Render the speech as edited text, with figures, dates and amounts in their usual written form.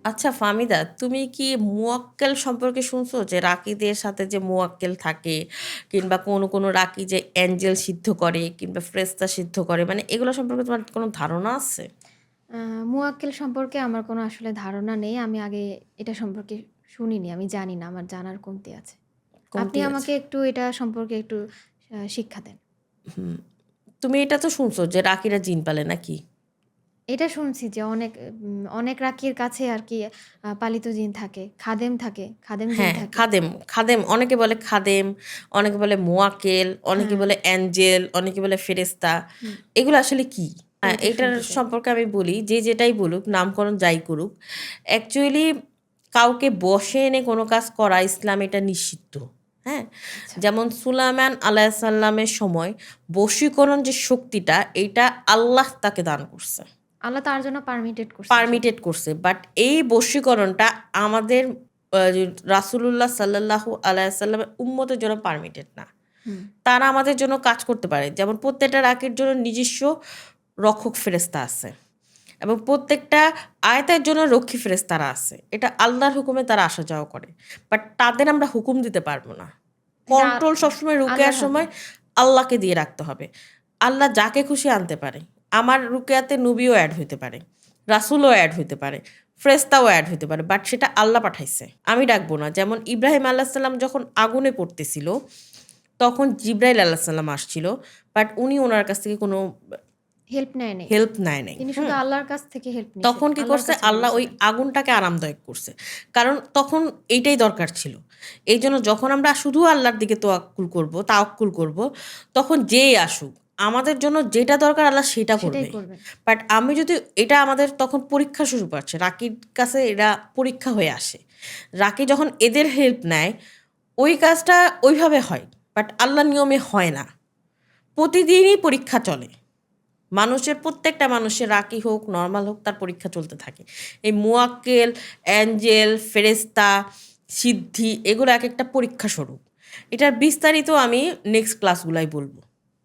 আচ্ছা ফাহমিদা, তুমি কি মুয়াক্কেল সম্পর্কে শুনছো? যে রাকিদের সাথে যে মুয়াক্কেল থাকে, কিংবা কোনো কোনো রাকি যে অ্যাঞ্জেল সিদ্ধ করে কিংবা ফ্রেস্তা সিদ্ধ করে, মানে এগুলো সম্পর্কে তোমার কোনো ধারণা আছে? আ মুয়াক্কেল সম্পর্কে আমার কোনো আসলে ধারণা নেই। আমি আগে এটা সম্পর্কে শুনিনি। আমি জানি না। আমার জানার কমতি আছে। আপনি কমতি আছে। আমাকে একটু এটা সম্পর্কে একটু শিক্ষা দেন। হুম। তুমি এটা তো শুনছো যে রাকিরা জিন পালে নাকি? এটা শুনছি যে অনেক রাকির কাছে আরকি পালিত জিন থাকে, খাদেম থাকে, খাদেম জিন হ্যাঁ, থাকে। খাদেম। খাদেম অনেকে বলে খাদেম, অনেকে বলে মুয়াক্কেল, অনেকে হ্যাঁ, বলে অ্যাঞ্জেল, অনেকে বলে ফেরেশতা। হুম। এগুলো আসলে কি? এটা এটার শুনতে চাই। সম্পর্কে আমি বলি, যে যেটাই বলুক, নামকরণ যাই করুক, অ্যাকচুয়ালি কাউকে বশে এনে কোনো কাজ করা ইসলামে এটা নিষিদ্ধ। হ্যাঁ? আচ্ছা। যেমন সুলাইমান আলাইহিস সালামের সময় বশীকরণ যে শক্তিটা, এইটা আল্লাহ তাকে দান করছে। আল্লাহ তার জন্য পারমিটেড করছেন সেটা। পারমিটেড করছে। বাট এই বশীকরণটা আমাদের রাসূলুল্লাহ সাল্লাল্লাহু আলাইহি ওয়াসাল্লামের উম্মতের জন্য পারমিটেড না। হুম। তারা আমাদের জন্য কাজ করতে পারে। যেমন প্রত্যেকটা রাকির জন্য নিজস্ব রক্ষক ফেরেশতা আছে। এবং প্রত্যেকটা আয়াতের জন্য রক্ষী ফেরেশতারা আছে। এটা আল্লাহর হুকুমে তারা আসা যাওয়া করে। বাট তাদের আমরা হুকুম দিতে পারব না। এটা কন্ট্রোল সবসময় রুকেয়ার আল্লাহর হাতে। সময় আল্লাহকে দিয়ে রাখতে হবে। আল্লাহ যাকে খুশি আনতে পারে। আমার রুকেয়াতে নবীও এড হইতে পারে। রাসূলও এড হইতে পারে। ফেরেশতাও এড হইতে পারে। বাট সেটা আল্লাহ পাঠাইছে। আমি ডাকবো না। যেমন ইব্রাহিম আলাইহিস সালাম যখন আগুনে পড়তেছিল, তখন জিবরাইল আলাইহিস সালাম আসছিল। বাট উনি উনার কাছ থেকে কোনো হেল্প নেয় নাই। হেল্প নেয় নাই। তিনি শুধু হুম? আল্লাহর কাছ থেকে হেল্প নিছে। তখন কি আল্লাহর করছে? কাছে আল্লাহ ওই বলছিলেন। আগুনটাকে আরামদায়ক করছে। কারণ তখন এইটাই দরকার ছিল। এইজন্য যখন আমরা শুধু আল্লাহর দিকে তাওয়াক্কুল করব, তখন যেই আসুক, আমাদের জন্য যেটা দরকার আল্লাহ সেটা সেটাই করবে। করবেন। বাট আমি যদি এটা আমাদের তখন পরীক্ষা শুরু করছে। রাকির কাছে এরা পরীক্ষা হয়ে আসে। রাকি যখন এদের হেল্প নেয়, ওই কাজটা ওইভাবে হয়। বাট আল্লাহর নিয়মে হয় না। প্রতিদিনই পরীক্ষা চলে। প্রত্যেকটা মানুষের রাকি হোক, নরমাল হোক, তার পরীক্ষা চলতে থাকে। এই মুয়াক্কেল, অ্যাঞ্জেল, ফেরেশতা, সিদ্ধি এগুলো একেকটা পরীক্ষা স্বরূপ। এটার বিস্তারিত আমি নেক্সট ক্লাসগুলাই বলব।